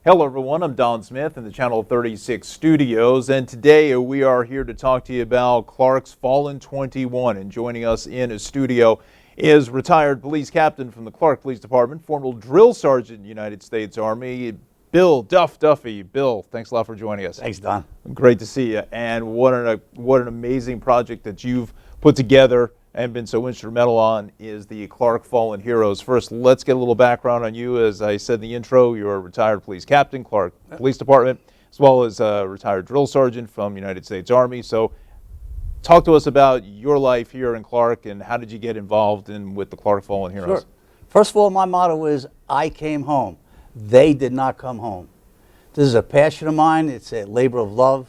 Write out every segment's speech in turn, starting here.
Hello everyone, I'm Don Smith in the Channel 36 studios, and today we are here to talk to you about Clark's Fallen 21. And joining us in a studio is retired police captain from the Clark Police Department, former drill sergeant in the United States Army, Bill Duffy. Bill, thanks a lot for joining us. Thanks, Don. Great to see you, and what an amazing project that you've put together and been so instrumental on is the Clark Fallen Heroes. First, let's get a little background on you. As I said in the intro, you're a retired police captain, Clark Police Department, as well as a retired drill sergeant from the United States Army. So talk to us about your life here in Clark and how did you get involved with the Clark Fallen Heroes? Sure. First of all, my motto is, I came home. They did not come home. This is a passion of mine. It's a labor of love.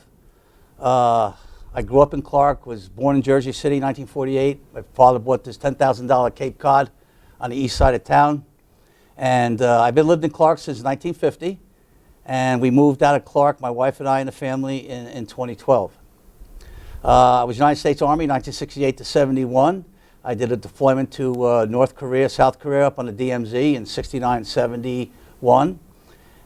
I grew up in Clark, was born in Jersey City in 1948. My father bought this $10,000 Cape Cod on the east side of town. And I've lived in Clark since 1950. And we moved out of Clark, my wife and I and the family, in 2012. I was United States Army 1968 to 71. I did a deployment to North Korea, South Korea, up on the DMZ in 69, 71.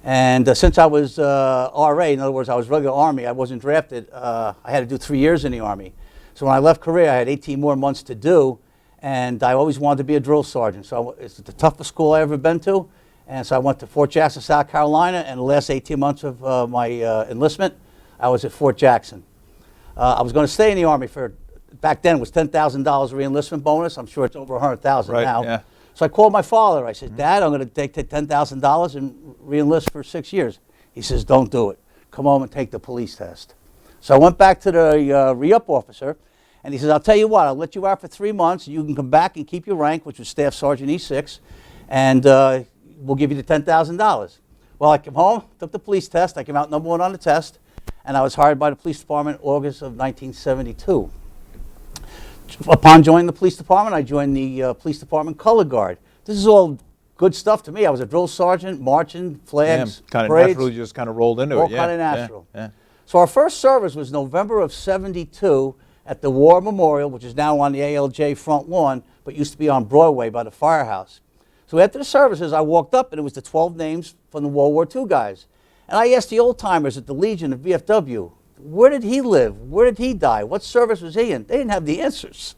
And since I was RA, in other words, I was regular Army, I wasn't drafted, I had to do 3 years in the Army. So when I left Korea, I had 18 more months to do, and I always wanted to be a drill sergeant. So it's the toughest school I ever been to, and so I went to Fort Jackson, South Carolina, and the last 18 months of my enlistment, I was at Fort Jackson. I was going to stay in the Army for, back then it was $10,000 re-enlistment bonus. I'm sure it's over $100,000 right, now. Yeah. So I called my father. I said, Dad, I'm going to take $10,000 and re-enlist for 6 years. He says, don't do it. Come home and take the police test. So I went back to the re-up officer, and he says, I'll tell you what, I'll let you out for 3 months. You can come back and keep your rank, which was Staff Sergeant E6, and we'll give you the $10,000. Well, I came home, took the police test. I came out #1 on the test, and I was hired by the police department in August of 1972. Upon joining the police department, I joined the police department color guard. This is all good stuff to me. I was a drill sergeant, marching, flags, kind of parades. naturally just kind of rolled into all it. All kind of natural. Yeah. So our first service was November of 72 at the War Memorial, which is now on the ALJ front lawn, but used to be on Broadway by the firehouse. So after the services, I walked up, and it was the 12 names from the World War II guys. And I asked the old timers at the Legion of VFW, where did he live? Where did he die? What service was he in? They didn't have the answers.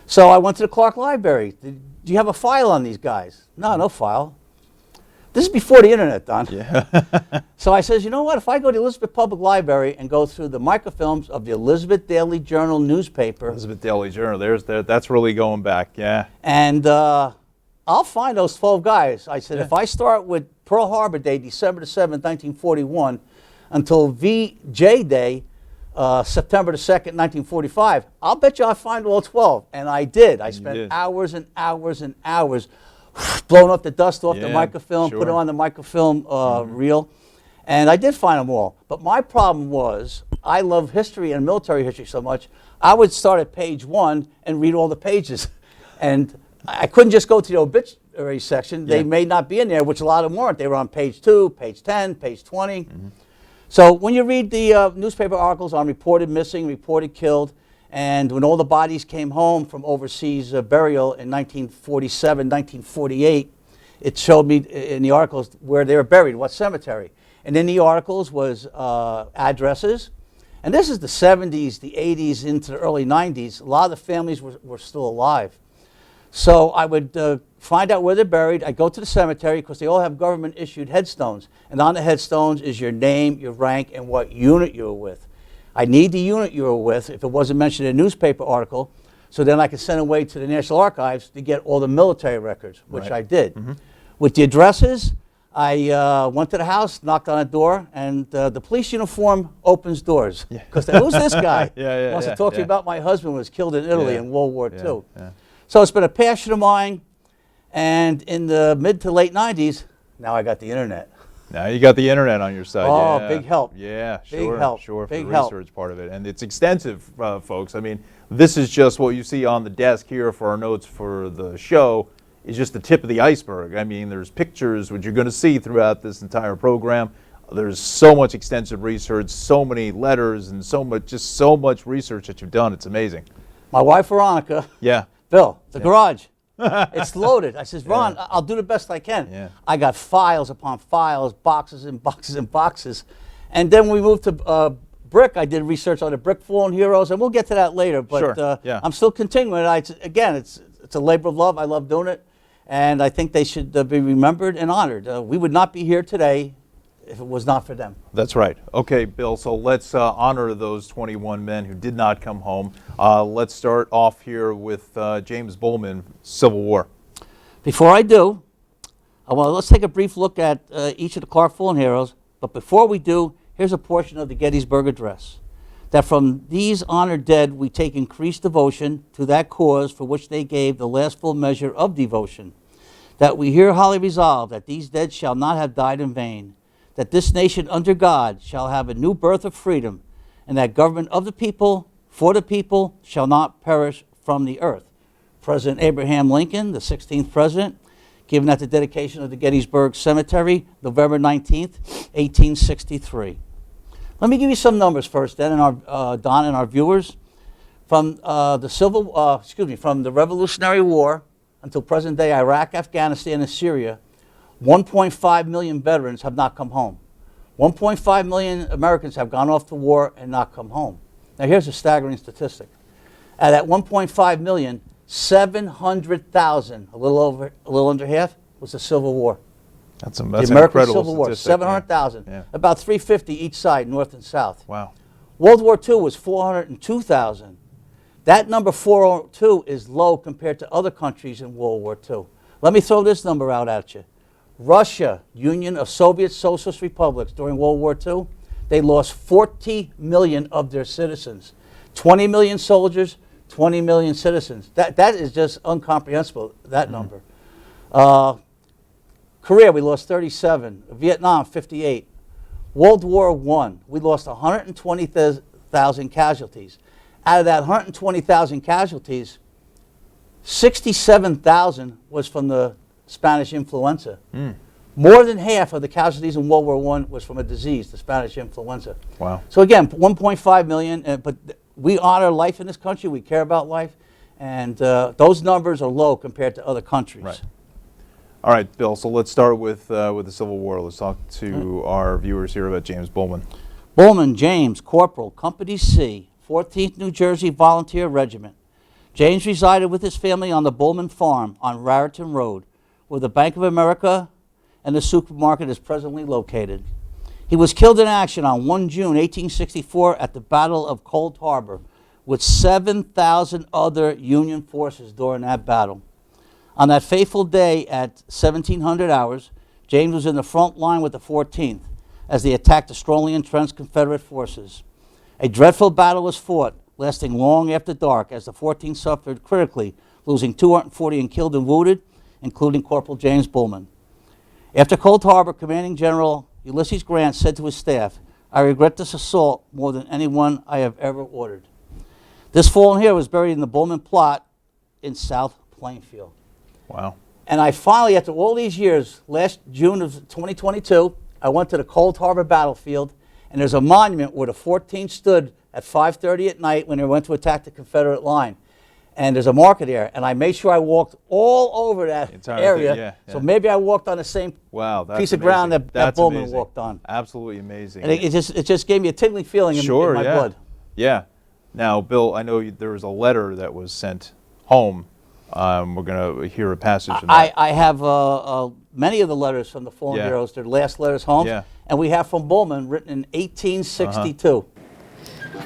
So I went to the Clark Library. Do you have a file on these guys? No file. This is before the internet, Don. Yeah. So I says, you know what? If I go to the Elizabeth Public Library and go through the microfilms of the Elizabeth Daily Journal newspaper. Elizabeth Daily Journal, that's really going back, yeah. And I'll find those 12 guys. I said, if I start with Pearl Harbor Day, December the 7th, 1941, until VJ Day, September the 2nd, 1945, I'll bet you I'll find all 12. And I did. I spent hours and hours and hours blowing up the dust off the microfilm, put it on the microfilm reel. And I did find them all. But my problem was, I love history and military history so much, I would start at page 1 and read all the pages. And I couldn't just go to the obituary section. They may not be in there, which a lot of them weren't. They were on page 2, page 10, page 20. So when you read the newspaper articles on reported missing, reported killed, and when all the bodies came home from overseas burial in 1947, 1948, it showed me in the articles where they were buried, what cemetery. And in the articles was addresses. And this is the 70s, the 80s, into the early 90s. A lot of the families were still alive. So I would find out where they're buried. I'd go to the cemetery because they all have government-issued headstones. And on the headstones is your name, your rank, and what unit you were with. I need the unit you were with if it wasn't mentioned in a newspaper article, so then I could send away to the National Archives to get all the military records, which I did. With the addresses, I went to the house, knocked on a door, and the police uniform opens doors. Because who's this guy? Wants to talk to you about my husband who was killed in Italy in World War II. So it's been a passion of mine, and in the mid to late 90s, now I got the internet. Now you got the internet on your side. Oh, big help. Yeah, big help. Sure, big for the help. research part of it. And it's extensive, folks. I mean, this is just what you see on the desk here for our notes for the show is just the tip of the iceberg. I mean, there's pictures, which you're going to see throughout this entire program. There's so much extensive research, so many letters, and so much research that you've done. It's amazing. My wife, Veronica. Yeah. Bill, the garage. It's loaded. I says, Ron, I'll do the best I can. Yeah. I got files upon files, boxes and boxes and boxes. And then we moved to brick. I did research on the brick fallen heroes, and we'll get to that later. But Sure, yeah. I'm still continuing. Again, it's a labor of love. I love doing it. And I think they should be remembered and honored. We would not be here today if it was not for them. That's right. Okay, Bill, so let's honor those 21 men who did not come home. Let's start off here with James Bullman, Civil War. Before I do, let's take a brief look at each of the Clark fallen heroes. But before we do, here's a portion of the Gettysburg Address. That from these honored dead we take increased devotion to that cause for which they gave the last full measure of devotion. That we here highly resolve that these dead shall not have died in vain, that this nation under God shall have a new birth of freedom, and that government of the people, for the people, shall not perish from the earth. President Abraham Lincoln, the 16th president, given at the dedication of the Gettysburg Cemetery, November 19th, 1863. Let me give you some numbers first, then, and Don and our viewers. From from the Revolutionary War until present day Iraq, Afghanistan, and Syria, 1.5 million veterans have not come home. 1.5 million Americans have gone off to war and not come home. Now here's a staggering statistic. At that 1.5 million, 700,000, a little under half, was the Civil War. That's The an American incredible Civil War, statistic. 700,000, Yeah. about 350 each side, North and South. Wow. World War II was 402,000. That number 402 is low compared to other countries in World War II. Let me throw this number out at you. Russia, Union of Soviet Socialist Republics, during World War II, they lost 40 million of their citizens. 20 million soldiers, 20 million citizens. That is just incomprehensible, that number. Korea, we lost 37. Vietnam, 58. World War I, we lost 120,000 casualties. Out of that 120,000 casualties, 67,000 was from the Spanish influenza. More than half of the casualties in World War I was from a disease, the Spanish influenza. Wow. So again, 1.5 million, but we honor life in this country, we care about life, and those numbers are low compared to other countries. Right. All right, Bill, so let's start with the Civil War. Let's talk to our viewers here about James Bullman. Bullman James, Corporal, Company C, 14th New Jersey Volunteer Regiment. James resided with his family on the Bullman Farm on Raritan Road, where the Bank of America and the supermarket is presently located. He was killed in action on 1 June 1864 at the Battle of Cold Harbor with 7,000 other Union forces during that battle. On that fateful day at 1700 hours, James was in the front line with the 14th as they attacked the strongly entrenched Confederate forces. A dreadful battle was fought, lasting long after dark, as the 14th suffered critically, losing 240 in killed and wounded, including Corporal James Bullman. After Cold Harbor, Commanding General Ulysses Grant said to his staff, "I regret this assault more than anyone I have ever ordered." This fallen hero was buried in the Bullman plot in South Plainfield. Wow. And I finally, after all these years, last June of 2022, I went to the Cold Harbor battlefield, and there's a monument where the 14th stood at 5:30 at night when they went to attack the Confederate line. And there's a marker there, and I made sure I walked all over that Entire area. thing, yeah. So maybe I walked on the same Wow, that's piece of ground amazing. that Bullman amazing. walked on. Absolutely amazing. And it just gave me a tingling feeling in my blood. Yeah. Now, Bill, I know there was a letter that was sent home. We're going to hear a passage in that. I have many of the letters from the fallen Yeah. heroes, their last letters home. Yeah. And we have from Bullman written in 1862.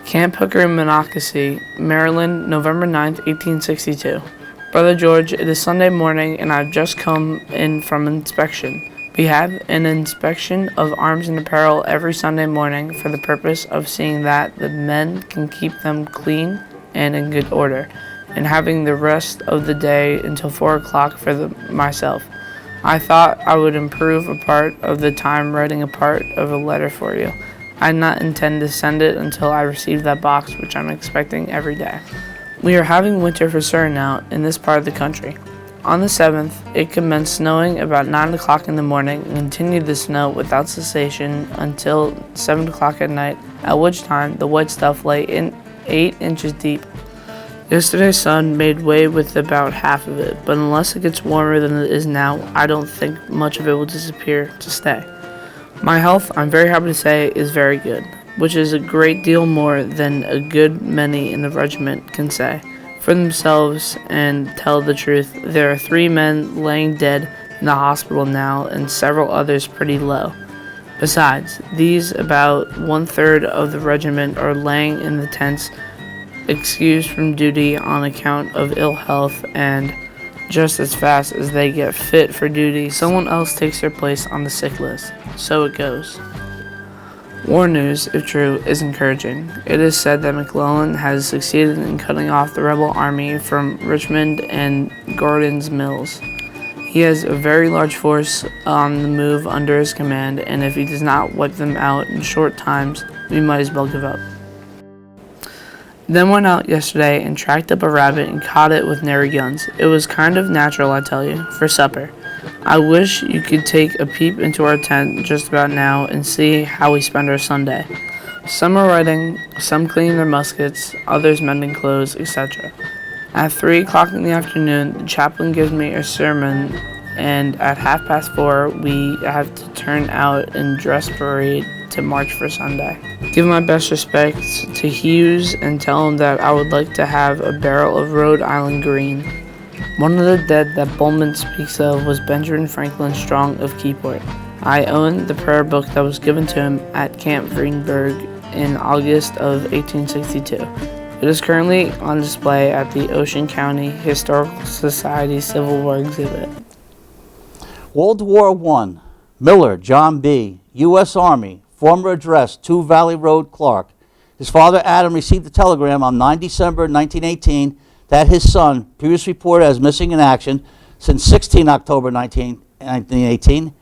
Camp Hooker, Monocacy, Maryland, November 9th, 1862. Brother George, it is Sunday morning and I've just come in from inspection. We have an inspection of arms and apparel every Sunday morning for the purpose of seeing that the men can keep them clean and in good order, and having the rest of the day until 4 o'clock for myself. I thought I would improve a part of the time writing a part of a letter for you. I did not intend to send it until I received that box, which I'm expecting every day. We are having winter for certain now in this part of the country. On the 7th, it commenced snowing about 9 o'clock in the morning and continued the snow without cessation until 7 o'clock at night, at which time the white stuff lay in 8 inches deep. Yesterday's sun made way with about half of it, but unless it gets warmer than it is now, I don't think much of it will disappear to stay. My health, I'm very happy to say, is very good, which is a great deal more than a good many in the regiment can say. For themselves and tell the truth, there are 3 men laying dead in the hospital now and several others pretty low. Besides these, about 1/3 of the regiment are laying in the tents, excused from duty on account of ill health, and just as fast as they get fit for duty, someone else takes their place on the sick list. So it goes. War news, if true, is encouraging. It is said that McClellan has succeeded in cutting off the rebel army from Richmond and Gordon's Mills. He has a very large force on the move under his command, and if he does not wipe them out in short times, we might as well give up. Then went out yesterday and tracked up a rabbit and caught it with nary guns. It was kind of natural, I tell you, for supper. I wish you could take a peep into our tent just about now and see how we spend our Sunday. Some are writing, some cleaning their muskets, others mending clothes, etc. At 3 o'clock in the afternoon, the chaplain gives me a sermon, and at 4:30 we have to turn out in dress parade to march for Sunday. Give my best respects to Hughes and tell him that I would like to have a barrel of Rhode Island green. One of the dead that Bowman speaks of was Benjamin Franklin Strong of Keyport. I own the prayer book that was given to him at Camp Greenberg in August of 1862. It is currently on display at the Ocean County Historical Society Civil War exhibit. World War I. Miller, John B., U.S. Army, former address, 2 Valley Road, Clark. His father, Adam, received a telegram on 9 December 1918 that his son, previously reported as missing in action since 16 October 1918,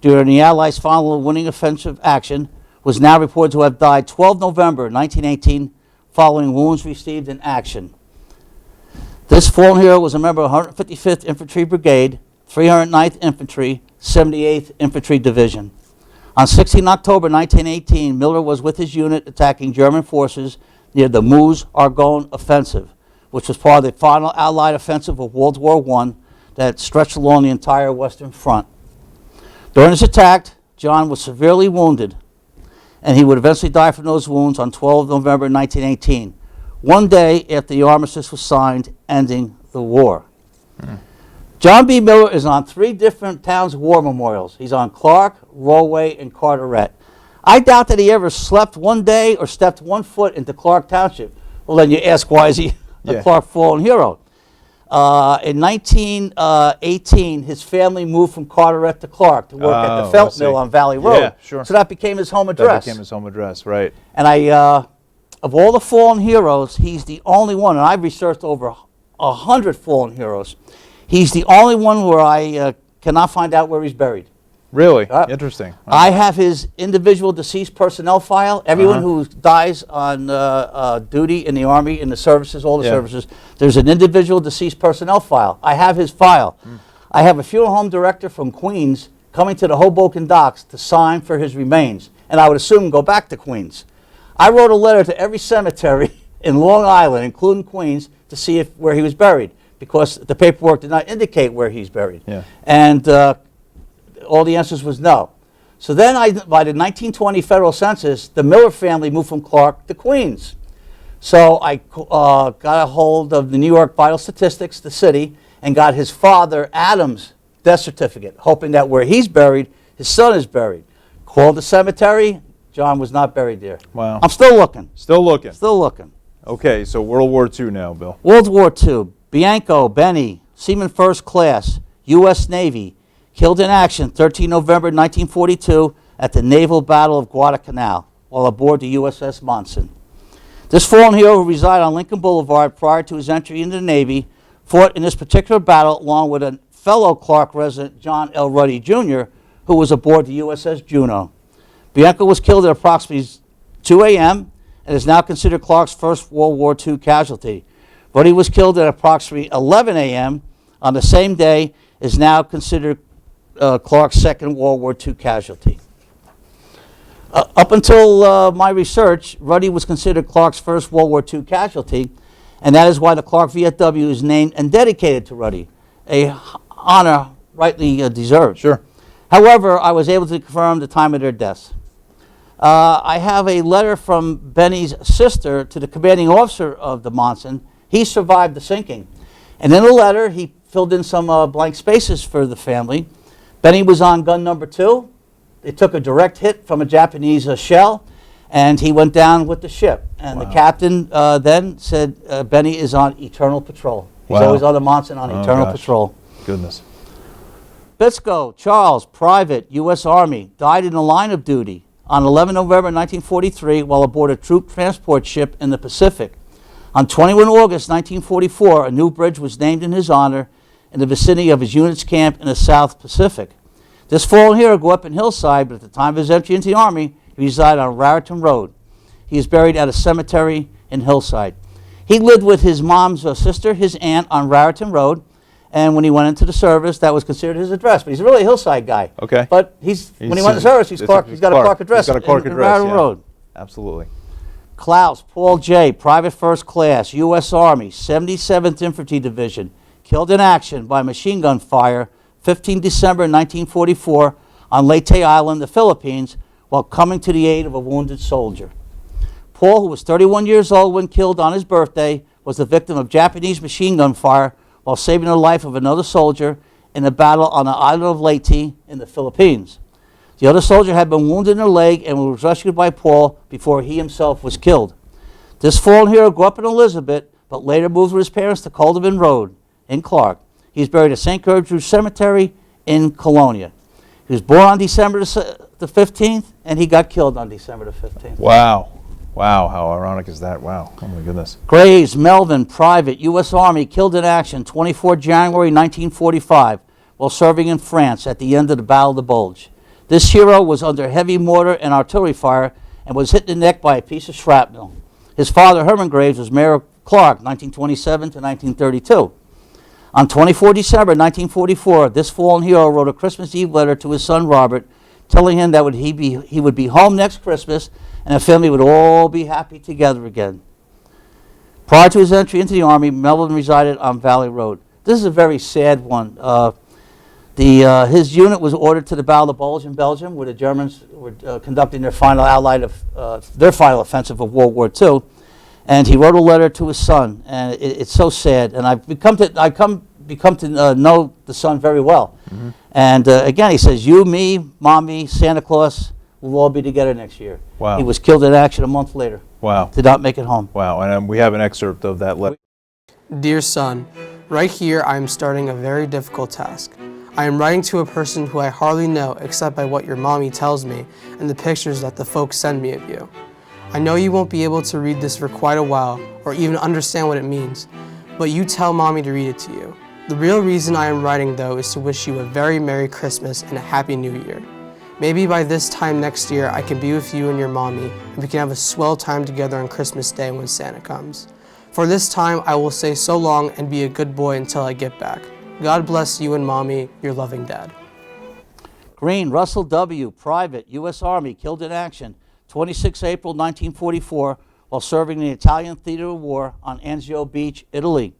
during the Allies' final winning offensive action, was now reported to have died 12 November 1918 following wounds received in action. This fallen hero was a member of 155th Infantry Brigade, 309th Infantry, 78th Infantry Division. On 16 October 1918, Miller was with his unit attacking German forces near the Meuse-Argonne offensive, which was part of the final Allied offensive of World War I that stretched along the entire Western Front. During this attack, John was severely wounded, and he would eventually die from those wounds on 12 November 1918, one day after the armistice was signed, ending the war. John B. Miller is on 3 different towns' war memorials. He's on Clark, Rolway, and Carteret. I doubt that he ever slept one day or stepped 1 foot into Clark Township. Well, then you ask, why is he a Clark fallen hero? In 1918, his family moved from Carteret to Clark to work at the felt mill on Valley Road. Yeah, sure. So that became his home address. That became his home address, right. And of all the fallen heroes, he's the only one, and I've researched over 100 fallen heroes. He's the only one where I cannot find out where he's buried. Really? Interesting. I have his individual deceased personnel file. Everyone who dies on duty in the Army, in the services, all the services, there's an individual deceased personnel file. I have his file. I have a funeral home director from Queens coming to the Hoboken docks to sign for his remains, and I would assume go back to Queens. I wrote a letter to every cemetery in Long Island, including Queens, to see where he was buried, because the paperwork did not indicate where he's buried. Yeah. And all the answers was no. So then by the 1920 federal census, the Miller family moved from Clark to Queens. So I got a hold of the New York Vital Statistics, the city, and got his father, Adam's death certificate, hoping that where he's buried, his son is buried. Called the cemetery, John was not buried there. Wow. I'm still looking. Still looking. Still looking. Okay, so World War II now, Bill. World War II. Bianco, Benny, Seaman First Class, U.S. Navy, killed in action 13 November 1942 at the Naval Battle of Guadalcanal while aboard the USS Monson. This fallen hero, who resided on Lincoln Boulevard prior to his entry into the Navy, fought in this particular battle along with a fellow Clark resident, John L. Ruddy, Jr., who was aboard the USS Juno. Bianco was killed at approximately 2 a.m. and is now considered Clark's first World War II casualty. Ruddy was killed at approximately 11 a.m. on the same day, is now considered Clark's second World War II casualty. Up until my research, Ruddy was considered Clark's first World War II casualty, And that is why the Clark VFW is named and dedicated to Ruddy, a honor rightly deserved. Sure. However, I was able to confirm the time of their deaths. I have a letter from Benny's sister to the commanding officer of the Monson. He survived the sinking. And in the letter, he filled in some blank spaces for the family. Benny was on gun number 2. They took a direct hit from a Japanese shell, and he went down with the ship. And the captain then said Benny is on eternal patrol. He's always on the Monson on eternal patrol. Goodness. Biscoe Charles, private, U.S. Army, died in the line of duty on 11 November 1943 while aboard a troop transport ship in the Pacific. On 21 August 1944, a new bridge was named in his honor in the vicinity of his unit's camp in the South Pacific. This fallen hero grew up in Hillside, but at the time of his entry into the Army, he resided on Raritan Road. He is buried at a cemetery in Hillside. He lived with his mom's sister, his aunt, on Raritan Road, and when he went into the service, that was considered his address. But he's really a Hillside guy. Okay. But when he went to service, he's got a Clark address. He's got a Clark in address, Raritan yeah. Road. Absolutely. Klaus Paul J., Private First Class, U.S. Army, 77th Infantry Division, killed in action by machine gun fire 15 December 1944 on Leyte Island, the Philippines, while coming to the aid of a wounded soldier. Paul, who was 31 years old when killed on his birthday, was the victim of Japanese machine gun fire while saving the life of another soldier in a battle on the island of Leyte in the Philippines. The other soldier had been wounded in the leg and was rescued by Paul before he himself was killed. This fallen hero grew up in Elizabeth, but later moved with his parents to Colderman Road in Clark. He is buried at St. Gertrude Cemetery in Colonia. He was born on December the 15th, and he got killed on December the 15th. Wow. Wow, how ironic is that? Wow. Oh, my goodness. Graves Melvin, private, U.S. Army, killed in action 24 January 1945 while serving in France at the end of the Battle of the Bulge. This hero was under heavy mortar and artillery fire and was hit in the neck by a piece of shrapnel. His father, Herman Graves, was mayor of Clark, 1927 to 1932. On 24 December 1944, this fallen hero wrote a Christmas Eve letter to his son Robert, telling him that he would be home next Christmas and the family would all be happy together again. Prior to his entry into the Army, Melvin resided on Valley Road. This is a very sad one. His unit was ordered to the Battle of the Bulge in Belgium, where the Germans were conducting their final final offensive of World War II. And he wrote a letter to his son, and it's so sad. And I've become to know the son very well. Mm-hmm. And again, he says, "You, me, mommy, Santa Claus, we'll all be together next year." Wow. He was killed in action a month later. Wow. Did not make it home. Wow. And we have an excerpt of that letter. Dear son, right here I am starting a very difficult task. I am writing to a person who I hardly know except by what your mommy tells me and the pictures that the folks send me of you. I know you won't be able to read this for quite a while or even understand what it means, but you tell mommy to read it to you. The real reason I am writing, though, is to wish you a very Merry Christmas and a Happy New Year. Maybe by this time next year I can be with you and your mommy and we can have a swell time together on Christmas Day when Santa comes. For this time I will say so long and be a good boy until I get back. God bless you and mommy, your loving dad. Green Russell W., private, U.S. Army, killed in action 26 April 1944 while serving in the Italian Theater of War on Anzio Beach, Italy.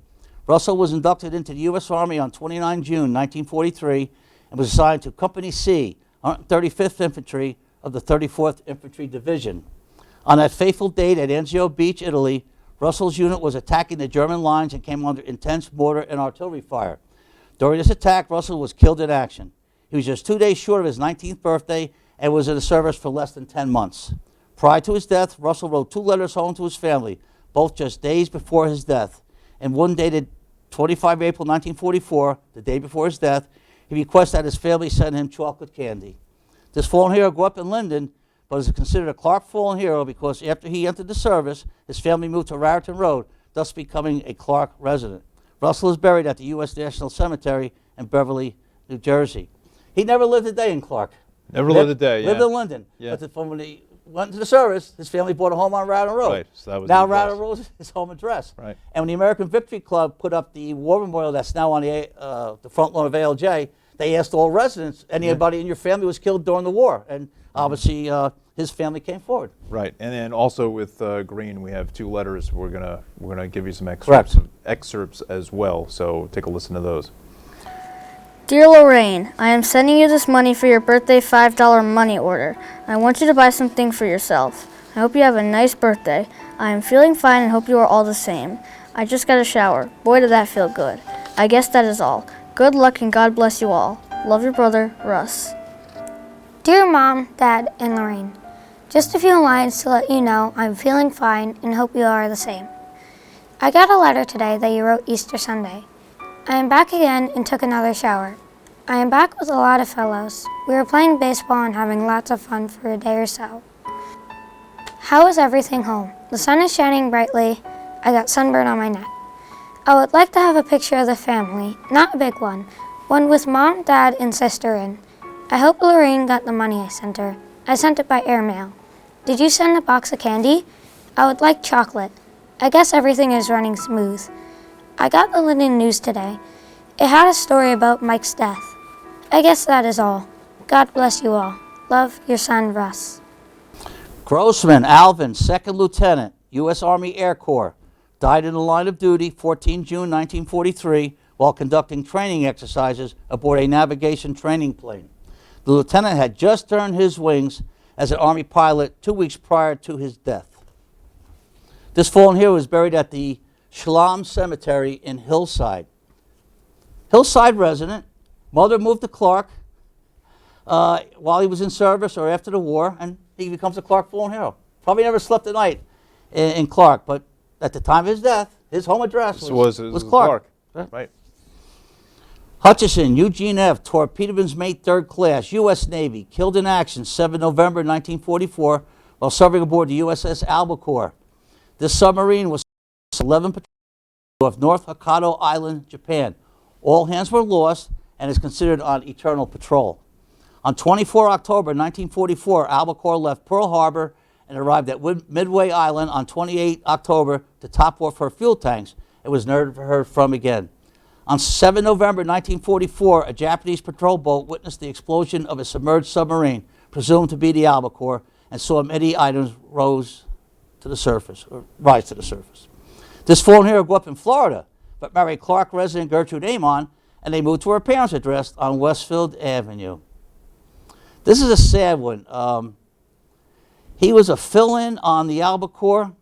Russell was inducted into the U.S. Army on 29 June 1943 and was assigned to Company C, 135th Infantry of the 34th Infantry Division. On that fateful date at Anzio Beach, Italy, Russell's unit was attacking the German lines and came under intense mortar and artillery fire. During this attack, Russell was killed in action. He was just 2 days short of his 19th birthday and was in the service for less than 10 months. Prior to his death, Russell wrote 2 letters home to his family, both just days before his death. And one dated 25 April 1944, the day before his death, he requested that his family send him chocolate candy. This fallen hero grew up in Linden, but is considered a Clark fallen hero because after he entered the service, his family moved to Raritan Road, thus becoming a Clark resident. Russell is buried at the U.S. National Cemetery in Beverly, New Jersey. He never lived a day in Clark. Never lived a day, Lived yeah. in Linden. Yeah. But when he went into the service, his family bought a home on Raritan Road. Right, so that was now the address. Raritan Road is his home address. Right. And when the American Victory Club put up the war memorial that's now on the front lawn of ALJ, they asked all residents, anybody in your family was killed during the war. And obviously his family came forward. Right, and then also with Green, we have 2 letters. We're gonna give you some Correct. excerpts as well. So take a listen to those. Dear Lorraine, I am sending you this money for your birthday $5 money order. I want you to buy something for yourself. I hope you have a nice birthday. I am feeling fine and hope you are all the same. I just got a shower. Boy, did that feel good. I guess that is all. Good luck and God bless you all. Love your brother, Russ. Dear Mom, Dad, and Lorraine, just a few lines to let you know I'm feeling fine and hope you are the same. I got a letter today that you wrote Easter Sunday. I am back again and took another shower. I am back with a lot of fellows. We were playing baseball and having lots of fun for a day or so. How is everything home? The sun is shining brightly. I got sunburn on my neck. I would like to have a picture of the family, not a big one with Mom, Dad, and sister in. I hope Lorraine got the money I sent her. I sent it by airmail. Did you send a box of candy? I would like chocolate. I guess everything is running smooth. I got the Linden News today. It had a story about Mike's death. I guess that is all. God bless you all. Love, your son, Russ. Grossman Alvin, 2nd Lieutenant, U.S. Army Air Corps, died in the line of duty 14 June 1943 while conducting training exercises aboard a navigation training plane. The lieutenant had just earned his wings as an Army pilot 2 weeks prior to his death. This fallen hero was buried at the Shalom Cemetery in Hillside. Hillside resident, mother moved to Clark while he was in service or after the war, and he becomes a Clark fallen hero. Probably never slept a night in Clark, but at the time of his death, his home address was Clark. Right. Hutchison, Eugene F., torpedoman's mate, 3rd class, U.S. Navy, killed in action 7 November 1944 while serving aboard the USS Albacore. This submarine was 11 patrols off North Hokkaido Island, Japan. All hands were lost and is considered on eternal patrol. On 24 October 1944, Albacore left Pearl Harbor and arrived at Midway Island on 28 October to top off her fuel tanks. It was never heard from again. On 7 November 1944, a Japanese patrol boat witnessed the explosion of a submerged submarine, presumed to be the Albacore, and saw many items rise to the surface. This fallen hero grew up in Florida, but married Clark resident Gertrude Amon, and they moved to her parents' address on Westfield Avenue. This is a sad one. He was a fill-in on the Albacore.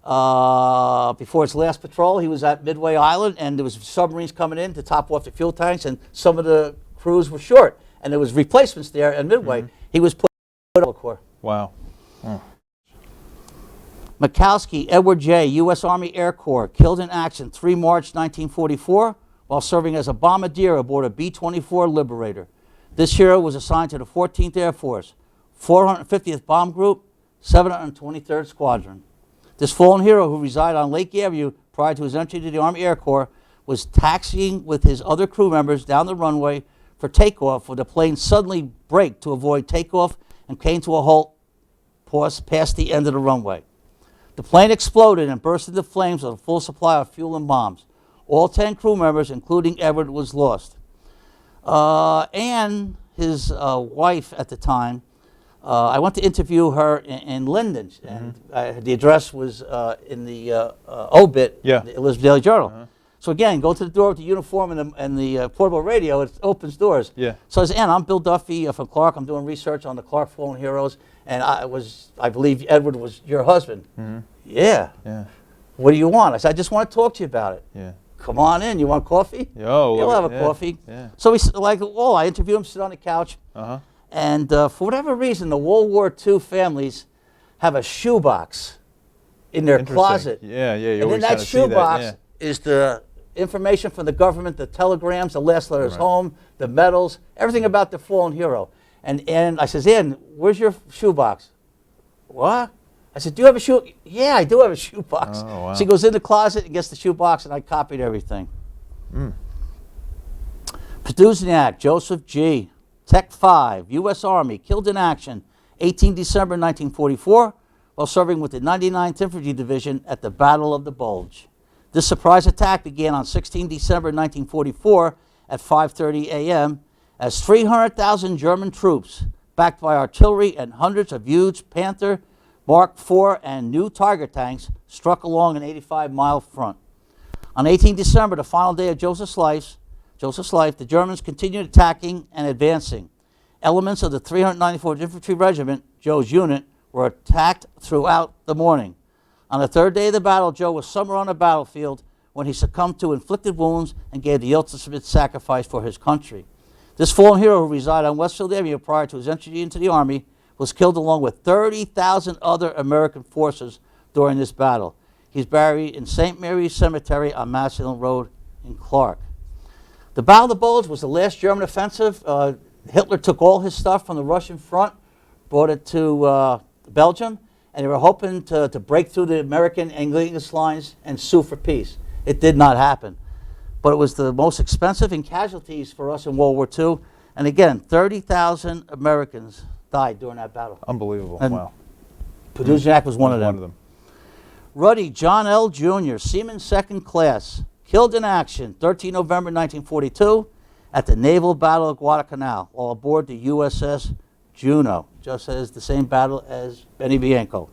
Before its last patrol, he was at Midway Island, and there was submarines coming in to top off the fuel tanks, and some of the crews were short, and there was replacements there at Midway. He was put on Albacore. Wow. Mikowski Edward J., U.S. Army Air Corps, killed in action 3 March 1944 while serving as a bombardier aboard a B-24 Liberator. This hero was assigned to the 14th Air Force, 450th Bomb Group, 723rd Squadron. This fallen hero, who resided on Lake Avenue prior to his entry to the Army Air Corps, was taxiing with his other crew members down the runway for takeoff when the plane suddenly braked to avoid takeoff and came to a halt past the end of the runway. The plane exploded and burst into flames with a full supply of fuel and bombs. All 10 crew members, including Edward, was lost. Anne, his wife at the time, I went to interview her in Linden, and the address was in the obit, the Elizabeth Daily Journal. So again, go to the door with the uniform and the portable radio, it opens doors. So I said, Ann, I'm Bill Duffy from Clark. I'm doing research on the Clark Fallen Heroes, and I believe Edward was your husband. Yeah. What do you want? I said, I just want to talk to you about it. Come on in. You want coffee? He'll have a coffee. So we, I interview him, sit on the couch. And for whatever reason, the World War II families have a shoebox in their closet. You and always in that kinda see that, shoebox is the information from the government, the telegrams, the last letters home, the medals, everything about the fallen hero. And I says, Ann, where's your shoebox? What? I said, do you have a shoe? Yeah, I do have a shoebox. She goes in the closet and gets the shoebox, and I copied everything. Poduzniak, Joseph G., Tech 5, U.S. Army, killed in action 18 December 1944 while serving with the 99th Infantry Division at the Battle of the Bulge. This surprise attack began on 16 December 1944 at 5:30 a.m. as 300,000 German troops backed by artillery and hundreds of huge Panther, Mark IV, and new Tiger tanks, struck along an 85-mile front. On 18 December, the final day of Joseph's life, the Germans continued attacking and advancing. Elements of the 394th Infantry Regiment, Joe's unit, were attacked throughout the morning. On the third day of the battle, Joe was somewhere on the battlefield when he succumbed to inflicted wounds and gave the ultimate sacrifice for his country. This fallen hero, who resided on Westfield Avenue prior to his entry into the Army, was killed along with 30,000 other American forces during this battle. He's buried in St. Mary's Cemetery on Massillon Road in Clark. The Battle of the Bulge was the last German offensive. Hitler took all his stuff from the Russian front, brought it to Belgium, and they were hoping to break through the American and English lines and sue for peace. It did not happen. But it was the most expensive in casualties for us in World War II. And again, 30,000 Americans died during that battle. Unbelievable. And wow. Poduzniak was one of them. Ruddy John L. Jr., Seaman Second Class, killed in action 13 November 1942 at the Naval Battle of Guadalcanal while aboard the USS Juno, just as the same battle as Benny Bianco.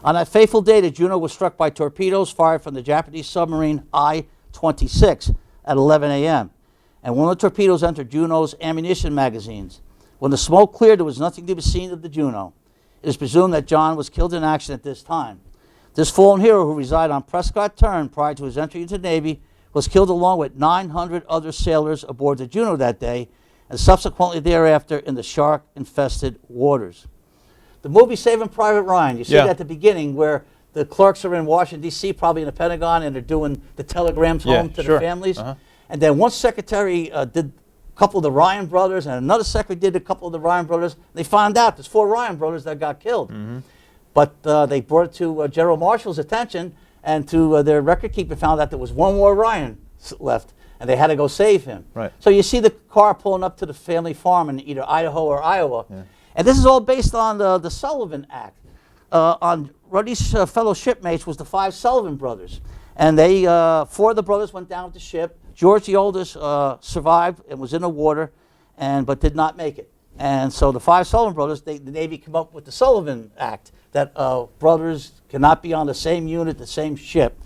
On that fateful day, the Juno was struck by torpedoes fired from the Japanese submarine I-26 at 11 a.m. And one of the torpedoes entered Juno's ammunition magazines. When the smoke cleared, there was nothing to be seen of the Juno. It is presumed that John was killed in action at this time. This fallen hero, who resided on Prescott Turn prior to his entry into the Navy, was killed along with 900 other sailors aboard the Juno that day, and subsequently thereafter in the shark-infested waters. The movie Saving Private Ryan, you see that at the beginning where the clerks are in Washington, D.C., probably in the Pentagon, and they're doing the telegrams home to the families. And then one secretary did a couple of the Ryan brothers, and another secretary did a couple of the Ryan brothers. They found out there's 4 Ryan brothers that got killed. But they brought it to General Marshall's attention, and to their record keeper found out there was one more Ryan left, and they had to go save him. Right. So you see the car pulling up to the family farm in either Idaho or Iowa. And this is all based on the Sullivan Act. On Ruddy's fellow shipmates was the 5 Sullivan brothers. And they, 4 of the brothers went down with the ship. George, the oldest, survived and was in the water, but did not make it. And so the 5 Sullivan brothers, the Navy came up with the Sullivan Act, that brothers cannot be on the same unit, the same ship.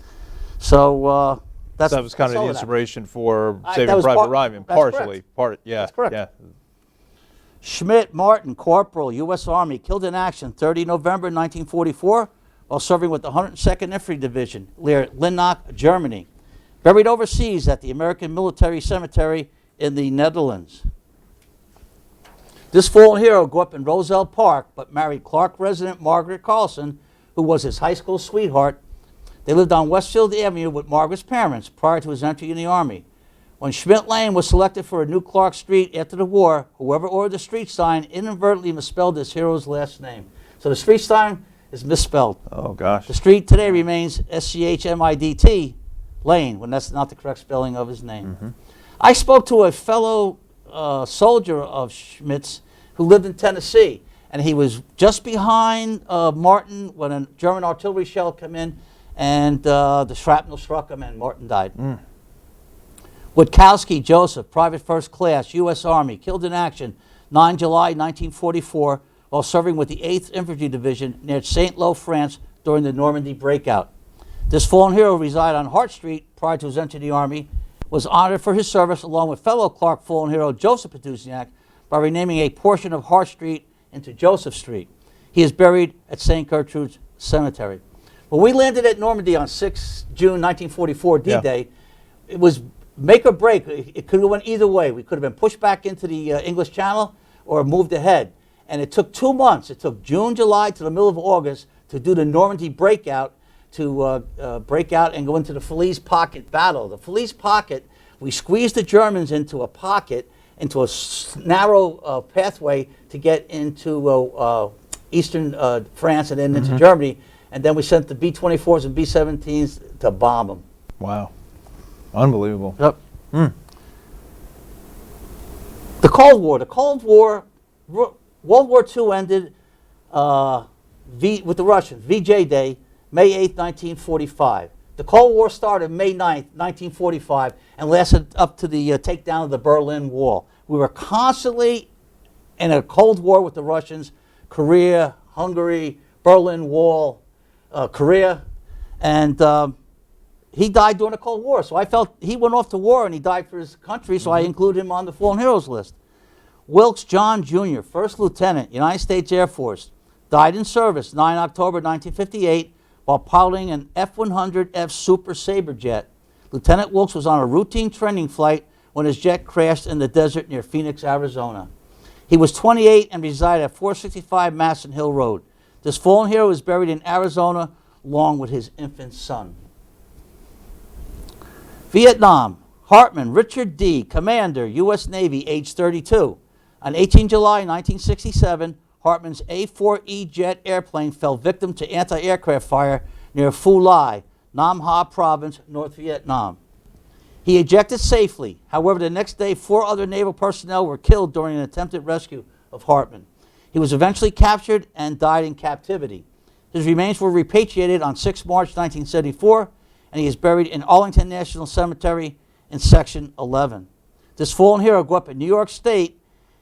So that was kind of the inspiration for Saving that was Private Ryan, partially. That's correct. Yeah. Schmidt Martin, Corporal, U.S. Army, killed in action 30 November 1944 while serving with the 102nd Infantry Division near Linnach, Germany. Buried overseas at the American Military Cemetery in the Netherlands. This fallen hero grew up in Roselle Park, but married Clark resident Margaret Carlson, who was his high school sweetheart. They lived on Westfield Avenue with Margaret's parents prior to his entry in the Army. When Schmidt Lane was selected for a new Clark Street after the war, whoever ordered the street sign inadvertently misspelled this hero's last name. So the street sign is misspelled. Oh, gosh. The street today remains SCHMIDT Lane, when that's not the correct spelling of his name. I spoke to a fellow soldier of Schmidt's who lived in Tennessee, and he was just behind Martin when a German artillery shell came in, and the shrapnel struck him, and Martin died. Witkowski Joseph, Private First Class, U.S. Army, killed in action 9 July 1944 while serving with the 8th Infantry Division near St. Lo, France during the Normandy breakout. This fallen hero resided on Hart Street prior to his entry to the Army, was honored for his service along with fellow Clark fallen hero Joseph Poduzniak by renaming a portion of Hart Street into Joseph Street. He is buried at St. Gertrude's Cemetery. When we landed at Normandy on 6 June 1944, D-Day, it was make or break. It could have went either way. We could have been pushed back into the English Channel or moved ahead. And it took 2 months. It took June, July to the middle of August to do the Normandy breakout, to break out and go into the Falaise Pocket battle. The Falaise Pocket, we squeezed the Germans into a pocket, into a narrow pathway to get into eastern France and then into Germany. And then we sent the B-24s and B-17s to bomb them. Wow. Unbelievable. Yep. The Cold War. The Cold War, World War II ended with the Russians, VJ Day, May 8, 1945. The Cold War started May 9, 1945, and lasted up to the takedown of the Berlin Wall. We were constantly in a Cold War with the Russians, Korea, Hungary, Berlin Wall, Korea, and he died during the Cold War. So I felt he went off to war and he died for his country, so I included him on the Fallen Heroes list. Wilkes John Jr., First Lieutenant, United States Air Force, died in service 9 October 1958 while piloting an F-100F Super Sabre jet. Lieutenant Wilkes was on a routine training flight when his jet crashed in the desert near Phoenix, Arizona. He was 28 and resided at 465 Masson Hill Road. This fallen hero is buried in Arizona along with his infant son. Vietnam, Hartman Richard D., Commander, U.S. Navy, age 32. On 18 July 1967, Hartman's A-4E jet airplane fell victim to anti-aircraft fire near Phu Lai, Nam Ha Province, North Vietnam. He ejected safely. However, the next day, 4 other naval personnel were killed during an attempted rescue of Hartman. He was eventually captured and died in captivity. His remains were repatriated on 6 March 1974, and he is buried in Arlington National Cemetery in Section 11. This fallen hero grew up in New York State,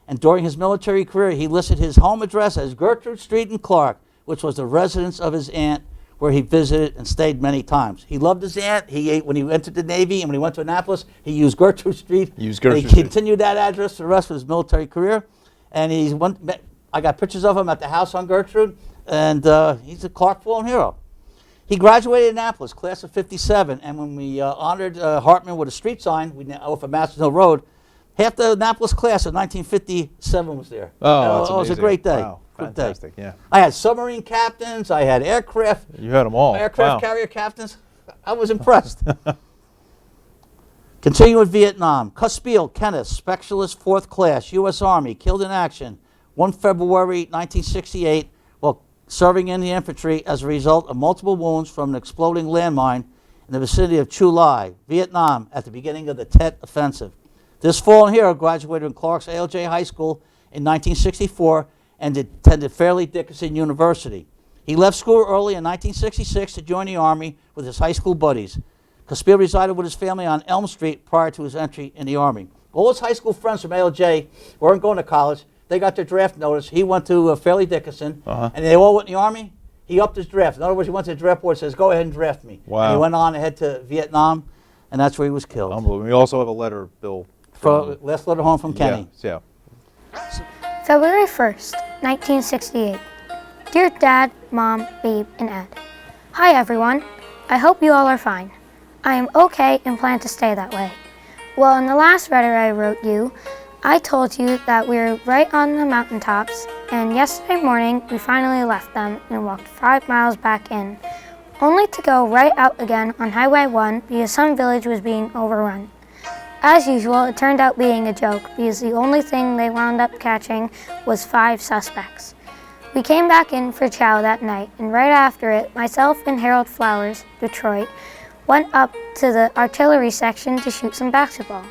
and during his military career, he listed his home address as Gertrude Street in Clark, which was the residence of his aunt, where he visited and stayed many times. He loved his aunt. When he entered the Navy and when he went to Annapolis, he used Gertrude Street. He continued that address for the rest of his military career. And I got pictures of him at the house on Gertrude, and he's a Clark fallen hero. He graduated in Annapolis, class of 57, and when we honored Hartman with a street sign off of Masson Hill Road, half the Annapolis class of 1957 was there. Oh, that's it was a great day. Wow, Good fantastic, day. yeah. I had submarine captains. I had aircraft. You had them all. Aircraft carrier captains. I was impressed. Continuing with Vietnam. Cuspiel Kenneth, Specialist 4th Class, U.S. Army, killed in action 1 February 1968 while serving in the infantry as a result of multiple wounds from an exploding landmine in the vicinity of Chu Lai, Vietnam, at the beginning of the Tet Offensive. This fallen hero graduated from Clark's ALJ High School in 1964 and attended Fairleigh Dickinson University. He left school early in 1966 to join the Army with his high school buddies. Cuspiel resided with his family on Elm Street prior to his entry in the Army. All his high school friends from ALJ weren't going to college. They got their draft notice. He went to Fairleigh Dickinson, and they all went in the Army. He upped his draft. In other words, he went to the draft board and says, go ahead and draft me. Wow. And he went on ahead to Vietnam, and that's where he was killed. Unbelievable. We also have a letter, Bill. Last letter home from Kenny. Yeah. February 1st, 1968. Dear Dad, Mom, Babe, and Ed. Hi everyone. I hope you all are fine. I am okay and plan to stay that way. Well, in the last letter I wrote you, I told you that we were right on the mountaintops, and yesterday morning we finally left them and walked 5 miles back in, only to go right out again on Highway 1 because some village was being overrun. As usual, it turned out being a joke because the only thing they wound up catching was 5 suspects. We came back in for chow that night, and right after it, myself and Harold Flowers, Detroit, went up to the artillery section to shoot some basketball.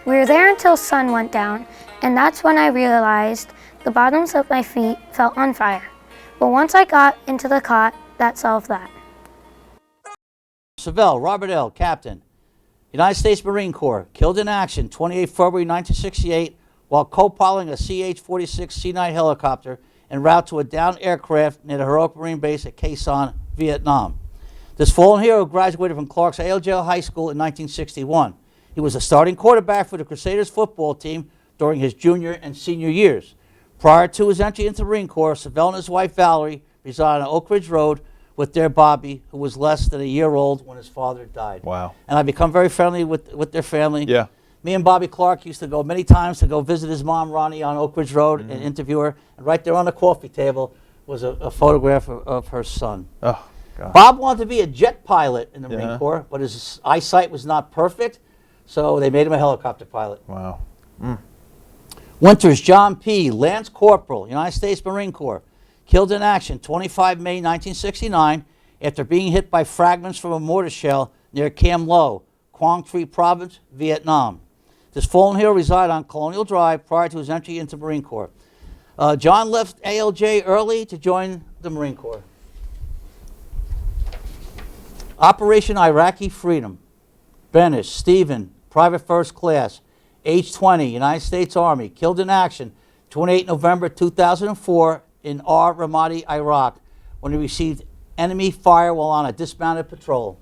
We were there until sun went down, and that's when I realized the bottoms of my feet felt on fire. But once I got into the cot, that solved that. Savell, Robert L., Captain, United States Marine Corps, killed in action 28 February 1968 while co-piloting a CH-46 C-9 helicopter en route to a downed aircraft near the heroic Marine base at Quai Son, Vietnam. This fallen hero graduated from Clark's ALJ High School in 1961. He was a starting quarterback for the Crusaders football team during his junior and senior years. Prior to his entry into the Marine Corps, Savell and his wife Valerie resided on Oak Ridge Road with their Bobby, who was less than a year old when his father died. Wow. And I've become very friendly with their family. Yeah. Me and Bobby Clark used to go many times to go visit his mom, Ronnie, on Oak Ridge Road and interview her. And right there on the coffee table was a photograph of her son. Oh, God. Bob wanted to be a jet pilot in the Marine Corps, but his eyesight was not perfect, so they made him a helicopter pilot. Wow. Winters John P., Lance Corporal, United States Marine Corps, killed in action 25 May 1969 after being hit by fragments from a mortar shell near Cam Lo, Quang Tri Province, Vietnam. This fallen hero resided on Colonial Drive prior to his entry into Marine Corps. John left ALJ early to join the Marine Corps. Operation Iraqi Freedom. Benish Stephen, Private First Class, age 20, United States Army, killed in action 28 November 2004 in Ramadi, Iraq, when he received enemy fire while on a dismounted patrol.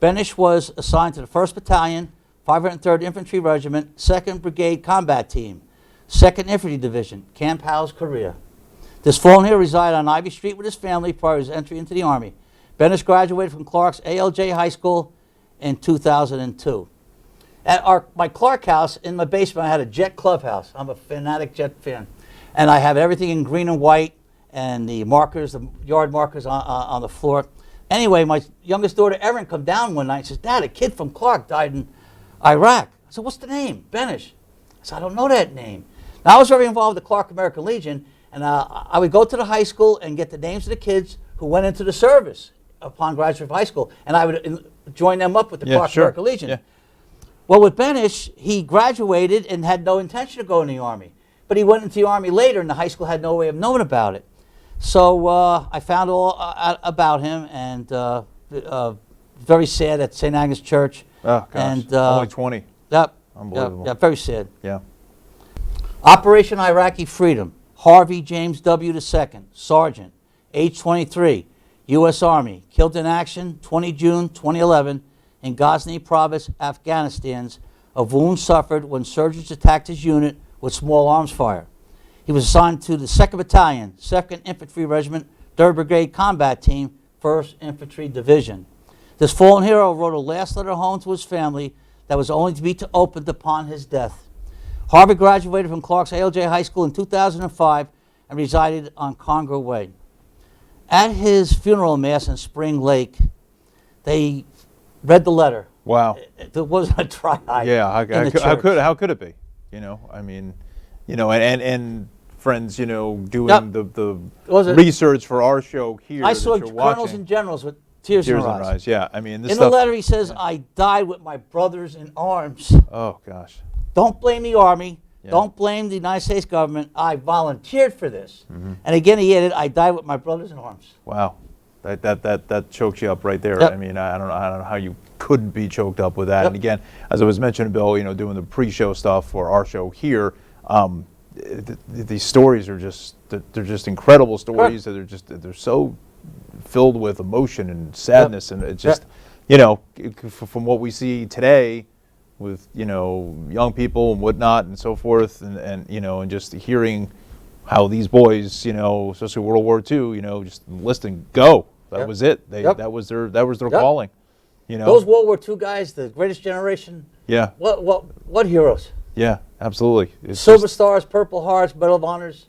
Benish was assigned to the 1st Battalion, 503rd Infantry Regiment, 2nd Brigade Combat Team, 2nd Infantry Division, Camp Howes, Korea. This fallen hero resided on Ivy Street with his family prior to his entry into the Army. Benish graduated from Clark's ALJ High School in 2002. At my Clark house, in my basement, I had a Jet clubhouse. I'm a fanatic Jet fan. And I have everything in green and white, and the markers, the yard markers on the floor. Anyway, my youngest daughter, Erin, come down one night and says, Dad, a kid from Clark died in Iraq. I said, what's the name? Benish. I said, I don't know that name. Now, I was very involved with the Clark American Legion, and I would go to the high school and get the names of the kids who went into the service upon graduation from high school, and I would join them up with the Clark American Legion. Yeah. Well, with Benish, he graduated and had no intention of going to the Army. But he went into the Army later, and the high school had no way of knowing about it. So I found all out about him, and very sad at St. Agnes Church. Oh, gosh. And, only 20. Yep. Unbelievable. Yep, very sad. Yeah. Operation Iraqi Freedom. Harvey James W. II, Sergeant, age 23, U.S. Army, killed in action 20 June 2011 in Ghazni Province, Afghanistan, of wounds suffered when surgeons attacked his unit with small arms fire. He was assigned to the 2nd Battalion, 2nd Infantry Regiment, 3rd Brigade Combat Team, 1st Infantry Division. This fallen hero wrote a last letter home to his family that was only to be opened upon his death. Harvey graduated from Clark's ALJ High School in 2005 and resided on Congo Way. At his funeral mass in Spring Lake, they read the letter. Wow. There wasn't a dry eye. Yeah, how could it be? You know, I mean, you know, and friends, you know, doing the research for our show here. I saw that you're colonels watching. and generals with tears in their eyes. Yeah, I mean, this in stuff, the letter he says, I died with my brothers in arms. Oh, gosh. Don't blame the Army. Yeah. Don't blame the United States government. I volunteered for this. Mm-hmm. And again, he added, I died with my brothers in arms. Wow. That chokes you up right there. Yep. I mean, I don't know how you couldn't be choked up with that. Yep. And again, as I was mentioning, Bill, you know, doing the pre-show stuff for our show here, these stories are they're just incredible stories. They're so filled with emotion and sadness, and it's just, you know, from what we see today with, you know, young people and whatnot and so forth, and you know, and just hearing how these boys, you know, especially World War II, you know, just enlist and go. That was it. That was their calling. You know, those World War II guys, the greatest generation. Yeah. What heroes? Yeah, absolutely. It's Silver Stars, Purple Hearts, Medal of Honors.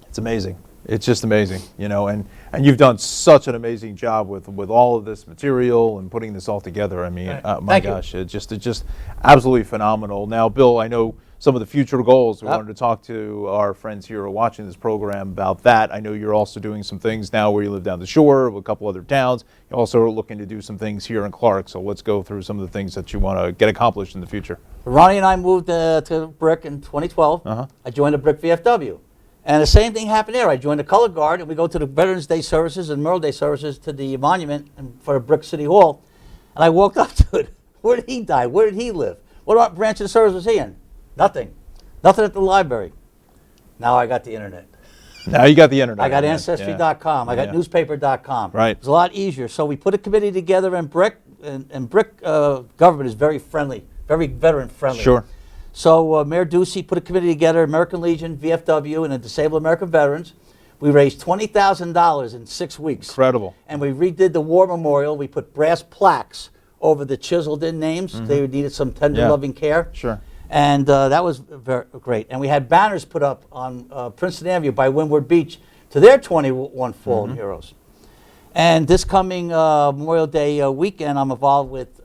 It's amazing. It's just amazing, you know, and you've done such an amazing job with all of this material and putting this all together. I mean, my gosh, it's just absolutely phenomenal. Now, Bill, I know some of the future goals. We wanted to talk to our friends here who are watching this program about that. I know you're also doing some things now where you live down the shore with a couple other towns. You're also looking to do some things here in Clark. So let's go through some of the things that you want to get accomplished in the future. Ronnie and I moved to Brick in 2012. I joined the Brick VFW. And the same thing happened there. I joined the Color Guard, and we go to the Veterans Day services and Memorial Day services to the monument and for Brick City Hall. And I walked up to it. Where did he die? Where did he live? What branch of the service was he in? Nothing. Nothing at the library. Now I got the internet. Now you got the internet. I got Ancestry.com. I got Newspaper.com. Right. It's a lot easier. So we put a committee together in Brick, and Brick government is very friendly, very veteran friendly. Sure. So Mayor Ducey put a committee together, American Legion, VFW, and the Disabled American Veterans. We raised $20,000 in 6 weeks. Incredible. And we redid the War Memorial. We put brass plaques over the chiseled-in names. They needed some tender, loving care. Sure. And that was very great. And we had banners put up on Princeton Avenue by Windward Beach to their 21 fallen heroes. And this coming Memorial Day weekend, I'm involved with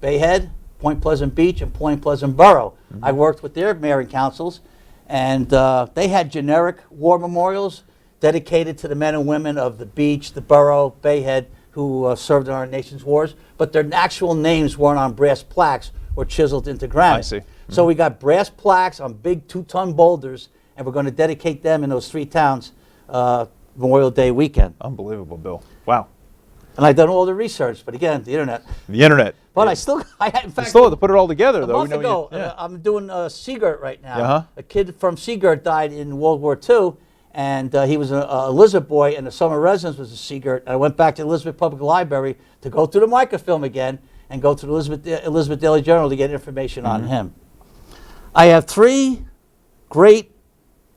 Bayhead, Point Pleasant Beach, and Point Pleasant Borough. I worked with their mayor and councils, and they had generic war memorials dedicated to the men and women of the beach, the borough, Bayhead, who served in our nation's wars, but their actual names weren't on brass plaques or chiseled into granite. I see. So we got brass plaques on big 2-ton boulders, and we're going to dedicate them in those 3 towns Memorial Day weekend. Unbelievable, Bill. Wow. And I've done all the research, but again, the internet. The internet. But I still, in You fact, still have to put it all together, a though. month You know, ago, yeah. I'm doing Seagirt right now. Uh-huh. A kid from Seagirt died in World War II, and he was a Elizabeth boy, and the summer residence was a Seagirt. And I went back to Elizabeth Public Library to go through the microfilm again and go to the Elizabeth Daily Journal to get information on him. I have 3 great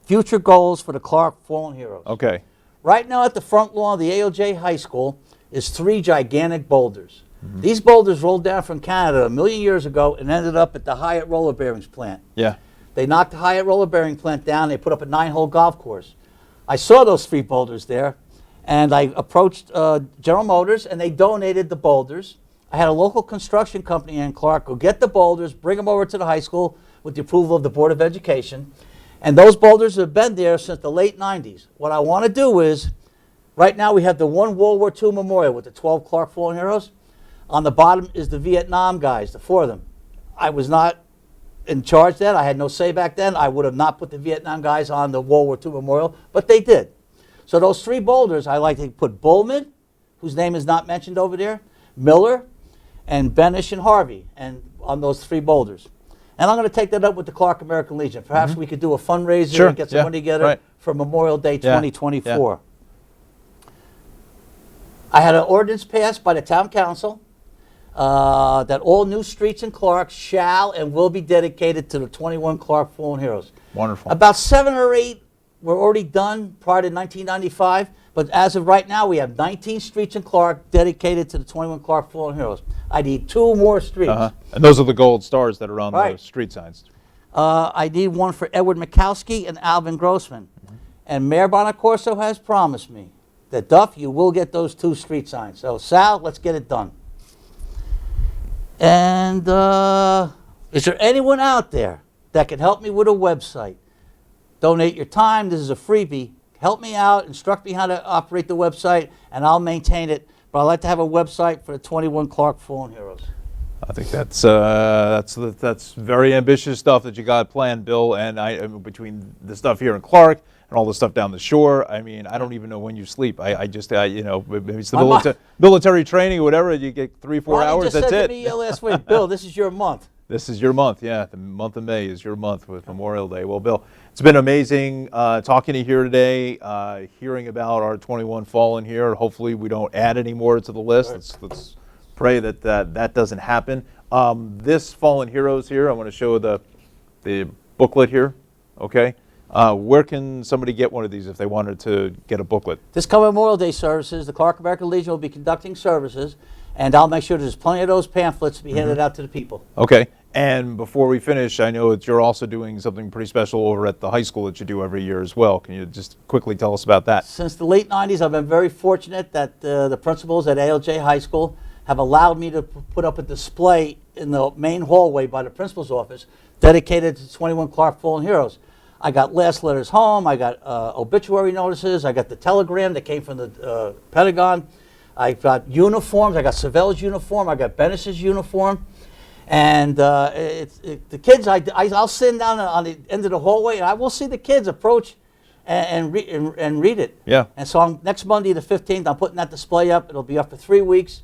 future goals for the Clark Fallen Heroes. Okay. Right now at the front lawn of the ALJ High School is 3 gigantic boulders. These boulders rolled down from Canada 1,000,000 years ago and ended up at the Hyatt Roller Bearings plant. Yeah. They knocked the Hyatt Roller Bearing plant down. They put up a 9-hole golf course. I saw those 3 boulders there, and I approached General Motors, and they donated the boulders. I had a local construction company in Clark go get the boulders, bring them over to the high school with the approval of the Board of Education. And those boulders have been there since the late 90s. What I want to do is, right now we have the 1 World War II memorial with the 12 Clark Fallen Heroes. On the bottom is the Vietnam guys, the 4 of them. I was not in charge then. I had no say back then. I would have not put the Vietnam guys on the World War II memorial, but they did. So those 3 boulders, I like to put Bullman, whose name is not mentioned over there, Miller, and Benish and Harvey, and on those 3 boulders. And I'm going to take that up with the Clark American Legion. Perhaps we could do a fundraiser Sure, and get some yeah, money together right. for Memorial Day Yeah, 2024. I had an ordinance passed by the town council that all new streets in Clark shall and will be dedicated to the 21 Clark Fallen Heroes. Wonderful. About 7 or 8 were already done prior to 1995, but as of right now, we have 19 streets in Clark dedicated to the 21 Clark Fallen Heroes. I need 2 more streets. Uh-huh. And those are the gold stars that are on the Right. street signs. I need one for Edward Mikowski and Alvin Grossman. And Mayor Bonacorso has promised me that, Duff, you will get those 2 street signs. So, Sal, let's get it done. And is there anyone out there that can help me with a website? Donate your time. This is a freebie. Help me out. Instruct me how to operate the website, and I'll maintain it. But I'd like to have a website for the 21 Clark Fallen Heroes. I think that's very ambitious stuff that you got planned, Bill. And I mean, between the stuff here in Clark and all the stuff down the shore, I mean, I don't even know when you sleep. I just, you know, maybe it's the military training or whatever. You get 3-4 hours. Just That's said it. to me last week, Bill, this is your month. This is your month, yeah. The month of May is your month with Memorial Day. Well, Bill, it's been amazing talking to you here today, hearing about our 21 fallen here. Hopefully we don't add any more to the list. Let's pray that that doesn't happen. This Fallen Heroes here, I want to show the booklet here, okay? Where can somebody get one of these if they wanted to get a booklet? This coming Memorial Day services, the Clark American Legion will be conducting services, and I'll make sure there's plenty of those pamphlets to be handed out to the people. Okay. And before we finish, I know that you're also doing something pretty special over at the high school that you do every year as well. Can you just quickly tell us about that? Since the late 90s, I've been very fortunate that the principals at ALJ High School have allowed me to put up a display in the main hallway by the principal's office dedicated to 21 Clark Fallen Heroes. I got last letters home, I got obituary notices, I got the telegram that came from the Pentagon, I got uniforms, I got Savelle's uniform, I got Benish's uniform, and the kids, I'll sit down on the end of the hallway and I will see the kids approach and read it. Yeah. And so next Monday the 15th, I'm putting that display up. It'll be up for 3 weeks.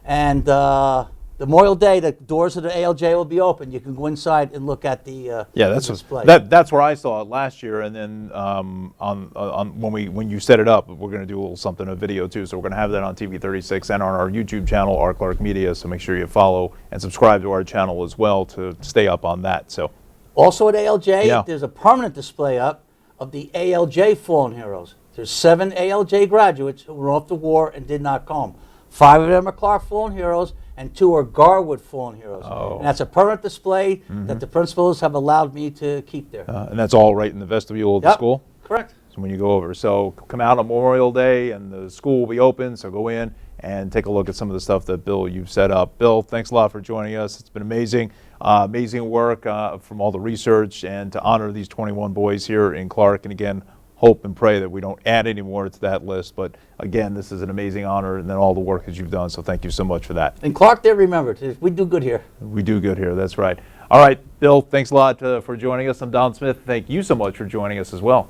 And the Memorial Day, the doors of the ALJ will be open. You can go inside and look at the That's display. that's where I saw it last year, and then when you set it up, we're going to do a little something, a video too. So we're going to have that on TV 36 and on our YouTube channel, R. Clark Media. So make sure you follow and subscribe to our channel as well to stay up on that. So Also at ALJ, Yeah. there's a permanent display up of the ALJ Fallen Heroes. There's 7 ALJ graduates who went off to war and did not come. 5 of them are Clark Fallen Heroes, and 2 are Garwood Fallen Heroes. Oh. And that's a permanent display that the principals have allowed me to keep there. and that's all right in the vestibule of the Yep, school. correct. So when you go over, so come out on Memorial Day, and the school will be open. So go in and take a look at some of the stuff that Bill you've set up. Bill, thanks a lot for joining us. It's been amazing, amazing work from all the research, and to honor these 21 boys here in Clark. And again, hope and pray that we don't add any more to that list. But again, this is an amazing honor, and then all the work that you've done. So thank you so much for that. And Clark, they remembered. We do good here. We do good here. That's right. All right, Bill, thanks a lot for joining us. I'm Don Smith. Thank you so much for joining us as well.